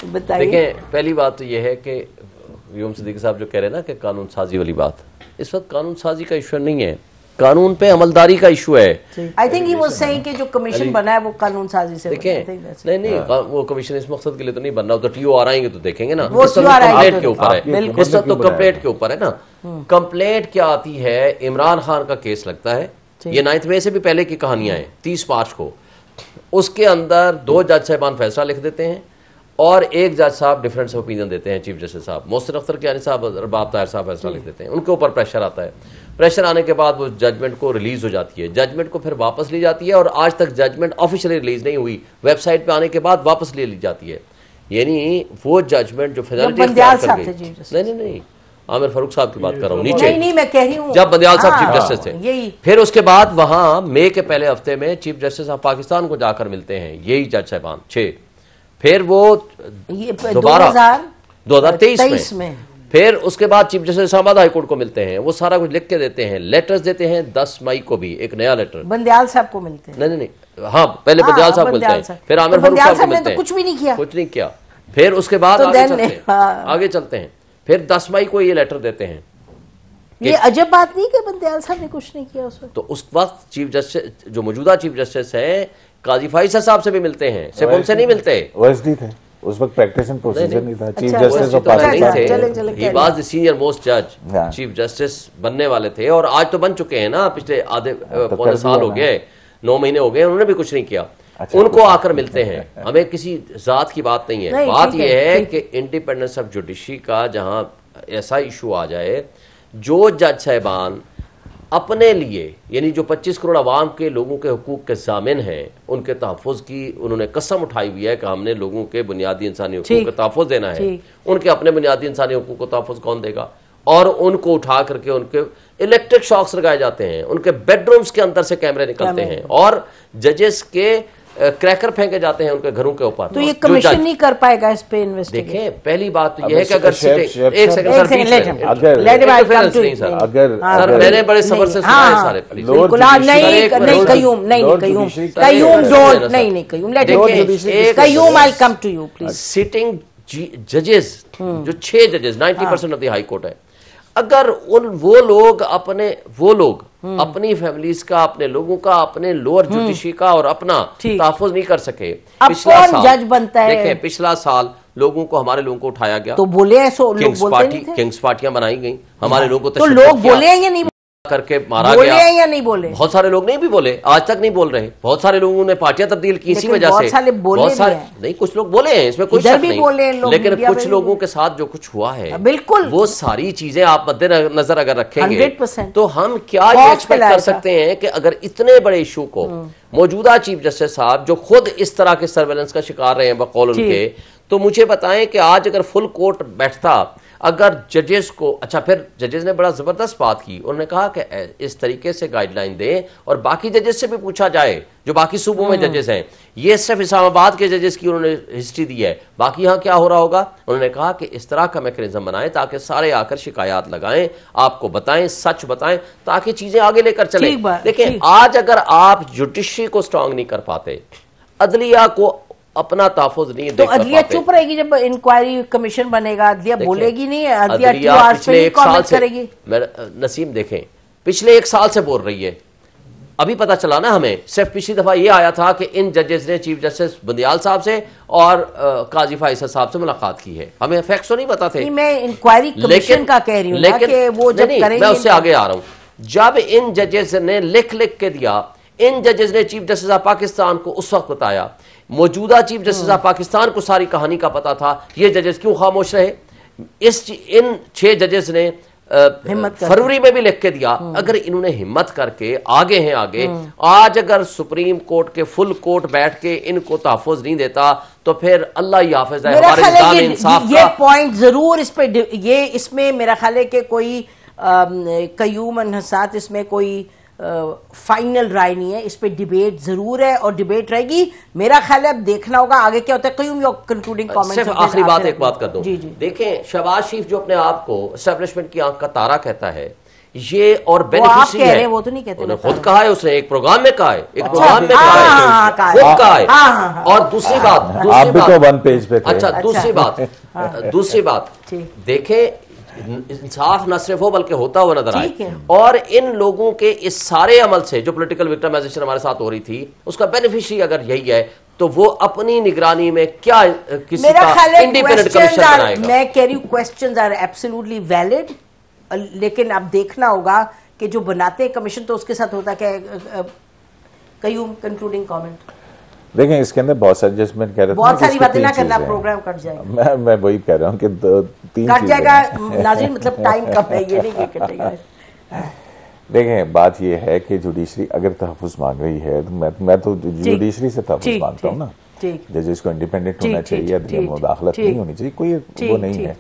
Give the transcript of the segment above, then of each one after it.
دیکھیں پہلی بات تو یہ ہے کہ یوم صدیقی صاحب جو کہہ رہے ہیں نا کہ قانون سازی والی بات، اس وقت قانون سازی کا ایشو نہیں ہے، قانون پہ عملداری کا ایشو ہے. I think he was saying کہ جو کمیشن بنا ہے وہ قانون سازی سے دیکھیں نہیں وہ کمیشن اس مقصد کے لیے تو نہیں بننا، تو ٹی او آر آئیں گے تو دیکھیں گے نا. اس وقت کمپلیٹ کے اوپر ہے، اس وقت تو کمپلیٹ کے اوپر ہے نا. کمپلیٹ کیا آتی ہے، عمران خان کا کیس لگتا ہے، یہ 9 مئی سے بھی پہلے کی کہانیاں ہیں، 30 مارچ کو. اس کے اندر 2 جج صاحبان فیصلہ لکھ دیتے ہیں اور ایک جج صاحب ڈیفرنس آف اوپینین دیتے ہیں، چیف جسٹس صاحب محسن اختر کیانی صاحب، رباب طاہر صاحب فیصلہ لکھ دیتے ہیں. ان کے اوپر پریشر آتا ہے، پریشر آنے کے بعد وہ ججمنٹ کو ریلیز ہو جاتی ہے، ججمنٹ کو پھر واپس لی جاتی ہے اور آج تک ججمنٹ آفیشلی ریلیز نہیں ہوئی، ویب سائٹ پہ آنے کے بعد واپس لے لی جاتی ہے. یعنی وہ ججمنٹ جو فیڈرل نہیں عامر فاروق صاحب کی بات کر رہا ہوں، نیچے نہیں میں کہہ رہی ہوں جب بندیال صاحب چیف جسٹس تھے، پھر اس کے بعد وہاں مئی کے پہلے ہفتے میں چیف جسٹس آف پاکستان کو جا کر ملتے ہیں یہی جج صاحبان 6، پھر وہ دوبارہ 2023 میں، پھر اس کے بعد چیف جسٹس اسلام آباد ہائی کورٹ کو ملتے ہیں، وہ سارا کچھ لکھ کے دیتے ہیں، لیٹرز دیتے ہیں. 10 مئی کو بھی ایک نیا لیٹر بندیال صاحب کو ملتے ہیں، نہیں ہاں پہلے بندیال صاحب کو ملتے ہیں، پھر عامر فاروق صاحب کو ملتے ہیں، کچھ بھی نہیں کیا. پھر اس کے بعد آگے چلتے ہیں، پھر 10 مئی کو یہ لیٹر دیتے ہیں. یہ عجب بات نہیں کہ بندیال صاحب نے کچھ نہیں کیا اس وقت. تو اس وقت چیف جسٹس جو موجودہ چیف جسٹس ہیں قاضی فائز صاحب سے بھی ملتے ہیں، صرف ان سے نہیں ملتے. OSD تھے اس وقت، پریکٹس اینڈ پروسیجر نہیں تھا، chief justice of Pakistan, he was the senior most جج، چیف جسٹس بننے والے تھے اور آج تو بن چکے ہیں نا، پچھلے آدھے پونے سال ہو گئے، 9 مہینے ہو گئے، انہوں نے بھی کچھ نہیں کیا. ان کو آ کر ملتے ہیں. ہمیں کسی ذات کی بات نہیں ہے، بات یہ ہے کہ انڈیپینڈنس آف جوڈیشری کا جہاں ایسا ایشو آ جائے، جو جج صاحبان اپنے لیے یعنی جو 25 کروڑ عوام کے لوگوں کے حقوق کے ضامن ہیں، ان کے تحفظ کی انہوں نے قسم اٹھائی ہوئی ہے کہ ہم نے لوگوں کے بنیادی انسانی حقوق کا تحفظ دینا ہے. ان کے اپنے بنیادی انسانی حقوق کو تحفظ کون دے گا؟ اور ان کو اٹھا کر کے ان کے الیکٹرک شاکس لگائے جاتے ہیں، ان کے بیڈ رومز کے اندر سے کیمرے نکلتے ہیں اور ججز کے کریکر پھینکے جاتے ہیں ان کے گھروں کے اوپر. تو یہ کمیشن نہیں کر پائے گا اس پہ انویسٹیگیشن؟ دیکھیں پہلی بات تو یہ ہے کہ اگر میں نے بڑے صبر سے سنا ہے سارے سٹنگ ججز جو 6 ججز 90% آف دی ہائی کورٹ ہے، اگر وہ لوگ اپنی فیملیز کا، اپنے لوگوں کا، اپنے لوور جوڈیشری کا اور اپنا تحفظ نہیں کر سکے، پچھلا سال جج بنتا ہے، دیکھیں پچھلا سال لوگوں کو، ہمارے لوگوں کو اٹھایا گیا تو بولے ایسو کنگز پارٹیاں بنائی گئیں، ہمارے لوگوں کو تو لوگ بولے ہیں یا نہیں کر کے مارا گیا، یا نہیں بولے؟ بہت سارے لوگ نہیں بھی بولے، آج تک نہیں بول رہے. بہت سارے لوگوں نے پارٹیاں تبدیل کی اسی وجہ سے، بہت سارے نہیں، کچھ لوگ بولے ہیں، اس میں کوئی شک نہیں، لیکن کچھ لوگوں کے ساتھ جو کچھ ہوا ہے بالکل وہ ساری چیزیں آپ مد نظر اگر رکھیں گے تو ہم کیا ایکسپیکٹ کر سکتے ہیں کہ اگر اتنے بڑے ایشو کو موجودہ چیف جسٹس صاحب جو خود اس طرح کے سرویلنس کا شکار رہے ہیں بقول ان کے، تو مجھے بتائیں کہ آج اگر فل کورٹ بیٹھتا، اگر ججز کو، اچھا پھر ججز نے بڑا زبردست بات کی، انہوں نے کہا کہ اس طریقے سے گائیڈ لائن دیں اور باقی ججز سے بھی پوچھا جائے جو باقی صوبوں میں ججز ہیں. یہ صرف اسلام آباد کے ججز کی انہوں نے ہسٹری دی ہے، باقی یہاں کیا ہو رہا ہوگا. انہوں نے کہا کہ اس طرح کا میکنزم بنائیں تاکہ سارے آ کر شکایات لگائیں، آپ کو بتائیں، سچ بتائیں، تاکہ چیزیں آگے لے کر چلیں. دیکھیں آج اگر آپ جوڈیشری کو سٹرونگ نہیں کر پاتے، عدلیہ کو اپنا تحفظ نہیں دے، تو عدلیہ چپ رہے گی. جب انکوائری کمیشن بنے گا عدلیہ بولے گی نہیں، عدلیہ پچھلے 1 سال سے، نسیم دیکھیں پچھلے 1 سال سے بول رہی ہے. ابھی پتا چلا نا ہمیں، صرف پچھلی دفعہ یہ آیا تھا کہ ان ججز نے چیف جسٹس بندیال صاحب سے اور قاضی فائز صاحب سے ملاقات کی ہے. ہمیں فیکٹس تو نہیں پتا تھے، میں انکوائری کمیشن کا کہہ رہی ہوں کہ وہ جب کریں گے. میں اس سے آگے آ رہا ہوں. جب ان ججز نے لکھ کے دیا، ان ججز نے چیف جسٹس آف پاکستان کو اس وقت بتایا، موجودہ چیف جسٹس آف پاکستان کو ساری کہانی کا پتا تھا، یہ ججز کیوں خاموش رہے؟ ان 6 ججز نے فروری میں بھی لکھ کے دیا. اگر انہوں نے ہمت کر کے آگے ہیں، آج اگر سپریم کورٹ کے فل کورٹ بیٹھ کے ان کو تحفظ نہیں دیتا تو پھر اللہ ہی حافظ ہے ہمارے نظام انصاف کا. یہ پوائنٹ ضرور اس پہ، یہ اس میں میرا خیال ہے کہ کوئی قیوم انحصات، اس میں کوئی فائنل رائے نہیں ہے، اس پہ ڈیبیٹ ضرور ہے اور ڈیبیٹ رہے گی. میرا خیال ہے اب دیکھنا ہوگا آگے کیا ہوتا ہے. قیوم یور کنکلوڈنگ کامنٹ. صرف آخری بات ایک بات کر دوں. دیکھیں شہباز شریف جو اپنے آپ کو اسٹیبلشمنٹ کی آنکھ کا تارا کہتا ہے، یہ اور بینیفیشری ہے. وہ تو نہیں کہتے, انہوں نے خود کہا ہے, اس نے ایک پروگرام میں کہا ہے, ایک پروگرام میں کہا ہے, خود کہا ہے. اور دوسری بات, آپ بھی تو ون پیج پہ تھے. اچھا دوسری بات دیکھیں, انصاف نہ صرف ہو بلکہ ہوتا ہوا نظر آئے. اور ان لوگوں کے اس سارے عمل سے جو پولیٹیکل وکٹمائزیشن ہمارے ساتھ ہو رہی تھی, اس کا بینیفیشری اگر یہی ہے تو وہ اپنی نگرانی میں کیا کسی کا انڈیپینڈنٹ کمیشن بنائے گا. میں کہہ رہی ہوں کوسچنز آر ایبسولوٹلی ویلڈ, لیکن اب دیکھنا ہوگا کہ جو بناتے کمیشن تو اس کے ساتھ ہوتا کہ قیوم کنکلوڈنگ کامنٹ. دیکھیں اس کے اندر بہت ساری ججمنٹ کہہ رہے تھے, بہت ساری باتیں نہ کرنا, پروگرام کٹ جائے گا. میں وہی کہہ رہا ہوں کہ تین کٹ جائے گا ناظرین, مطلب ٹائم کم ہے, یہ نہیں کہ کٹے گا. دیکھیں بات یہ ہے کہ جوڈیشری اگر تحفظ مانگ رہی ہے تو میں تو جوڈیشری سے تحفظ مانگتا ہوں نا. ججز کو انڈیپینڈنٹ ہونا چاہیے, مداخلت نہیں ہونی چاہیے, کوئی وہ نہیں ہے.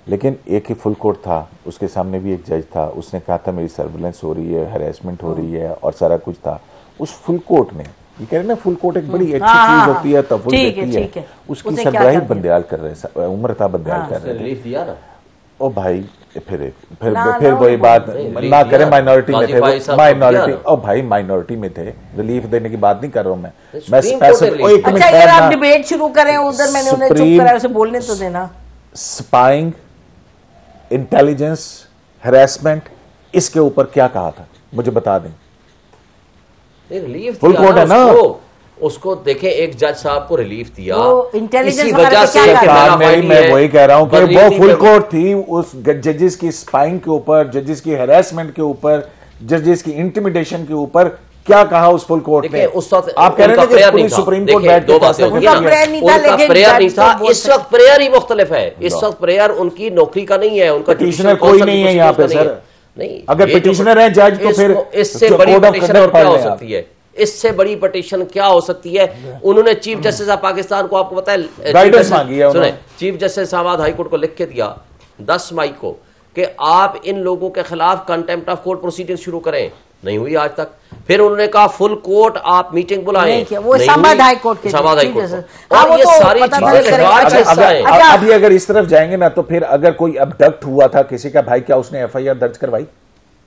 لیکن ایک ہی فل کورٹ تھا, اس کے سامنے بھی ایک جج تھا, اس نے کہا تھا میری سرویلنس ہو رہی ہے, ہیراسمنٹ ہو رہی ہے اور سارا کچھ تھا. اس فل کورٹ نے, یہ کہہ رہے نا فل کورٹ ایک بڑی اچھی چیز ہوتی ہے, تحفظ دیتی ہے, اس کی سربراہی بندیال کر رہے, عمر تھا بندیال کر رہے تھے. او بھائی پھر وہی بات نہ کریں, مائنورٹی میں تھے, مائنورٹی, او بھائی مائنورٹی میں تھے, ریلیف دینے کی بات نہیں کر رہا ہوں میں. اچھا اگر آپ ڈیبیٹ شروع کریں ادھر, میں نے انہیں چپ کرا, اسے بولنے تو دینا. سپائنگ, انٹیلیجنس, ہراسمنٹ, اس کے اوپر کیا کہا تھا مجھے بتا دیں. فل کورٹ ہے نا, اس کو دیکھیں ایک جج صاحب کو ریلیف دیا اسی وجہ سے. میں وہی کہہ رہا ہوں کہ وہ فل کورٹ تھی اس ججز کی سپائنگ کے اوپر, ججز کی ہراسمنٹ کے اوپر, ججز کی انٹیمیڈیشن کے اوپر کیا کہا اس فل کورٹ نے. آپ کہہ رہے ہیں کہ پوری سپریم کورٹ بیٹھ کے فیصلہ کرتی ہے. ان کا پریئر نہیں تھا, اس وقت پریئر ہی مختلف ہے. اس وقت پریئر ان کی نوکری کا نہیں ہے, ان کا پٹیشنر کوئی نہیں ہے یہاں پہ سر. اگر پٹیشنر ہے جج تو پھر اس سے بڑی پٹیشن اور کیا ہو سکتی ہے, اس سے بڑی پٹیشن کیا ہو سکتی ہے. انہوں نے چیف جسٹس آف پاکستان کو, آپ کو پتا ہے, چیف جسٹس اسلام آباد ہائی کورٹ کو لکھ کے دیا 10 مئی کو کہ آپ ان لوگوں کے خلاف کنٹیمپٹ آف کورٹ پروسیڈنگ شروع کریں. نہیں ہوئی آج تک. پھر انہوں نے کہا فل کورٹ آپ میٹنگ بلائیں, اور یہ ساری چیزیں. ابھی اگر اس طرف جائیں گے نا تو پھر اگر کوئی ابڈکٹ ہوا تھا کسی کا بھائی, کیا اس نے ایف آئی آر درج کروائی,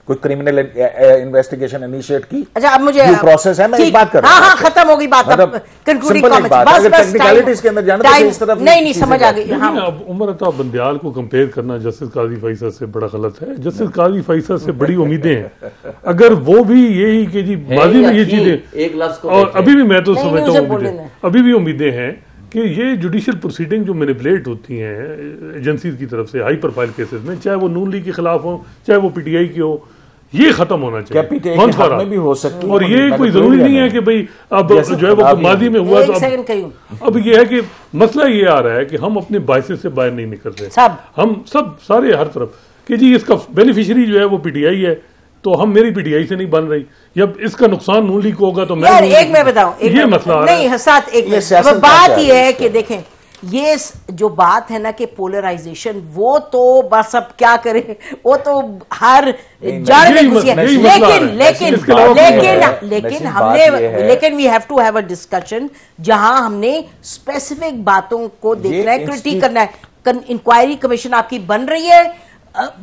کوئی کرمنل انویسٹیگیشن انیشیٹ کی؟ اچھا اب مجھے پروسیس ہے, میں ایک بات کر رہا ہوں. ہاں ختم ہوگی بات, اب کنکلوڈنگ کامنٹس. اگر ٹیکنیکلٹیز کے اندر جانا تو اس طرف نہیں سمجھ آ گئی. اب عمر عطا بندیال کو کمپیئر کرنا جسٹس قاضی فیصل سے بڑا غلط ہے. جسٹس قاضی فیصل سے بڑی امیدیں ہیں. اگر وہ بھی یہی کہ جی ماضی میں یہ چیزیں, اور ابھی بھی میں تو سمجھتا ہوں ابھی بھی امیدیں ہیں کہ یہ جوڈیشل پروسیڈنگ جو مینیپولیٹ ہوتی ہیں ایجنسیز کی طرف سے ہائی پروفائل کیسز میں, چاہے وہ نون لیگ کے خلاف ہو چاہے وہ پی ٹی آئی کی ہو, یہ ختم ہونا چاہیے. اور یہ کوئی ضروری نہیں ہے کہ بھئی اب جو ہے وہ ماضی میں ہوا تو اب یہ ہے کہ مسئلہ یہ آ رہا ہے کہ ہم اپنے باعث سے باہر نہیں نکل رہے, ہم سب سارے ہر طرف کہ جی اس کا بینیفیشری جو ہے وہ پی ٹی آئی ہے, تو ہم میری پی ٹی آئی سے نہیں بن رہی, جب اس کا نقصان نون لیگ کو ہوگا تو میں بتاؤں یہ مسئلہ نہیں ساتھ. ایک بات یہ ہے کہ دیکھیں یہ جو بات ہے نا کہ پولرائزیشن, وہ تو بس اب کیا کریں, وہ تو ہر جڑ میں گھسی ہے. لیکن we have to have a discussion جہاں ہم نے اسپیسیفک باتوں کو دیکھنا ہے, کرٹیک کرنا ہے. انکوائری کمیشن آپ کی بن رہی ہے,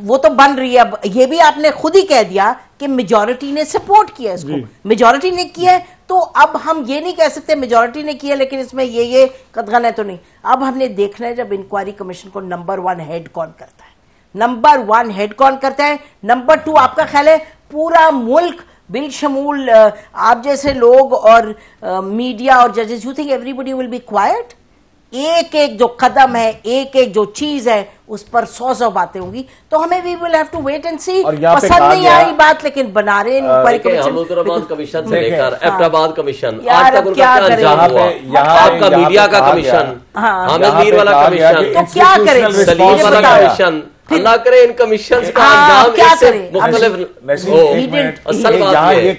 وہ تو بن رہی ہے. اب یہ بھی آپ نے خود ہی کہہ دیا کہ میجورٹی نے سپورٹ کیا اس کو, میجورٹی نے کیا ہے, تو اب ہم یہ نہیں کہہ سکتے میجورٹی نے کیا لیکن اس میں یہ قدغن ہے تو نہیں. اب ہم نے دیکھنا ہے جب انکوائری کمیشن کو نمبر 1 ہیڈ کون کرتا ہے, نمبر 1 ہیڈ کون کرتا ہے, نمبر 2 آپ کا خیال ہے پورا ملک بالشمول آپ جیسے لوگ اور میڈیا اور ججز, you think everybody will be quiet? ایک ایک جو قدم ہے, ایک ایک جو چیز ہے, اس پر 100 باتیں ہوں گی. تو ہمیں we will have to wait and see. پسند نہیں آئی بات لیکن بنا رہے ہیں کمیشن سے لے کر ایبٹ آباد کمیشن, آج تک ان کا کیا انجام ہوا, آپ کا میڈیا کا کمیشن, حامد میر والا کمیشن, تو کیا کریں, سلیم والا کمیشن, اللہ کرے ان کمیشنز کا انجام اس سے مختلف ہو. اصل بات یہ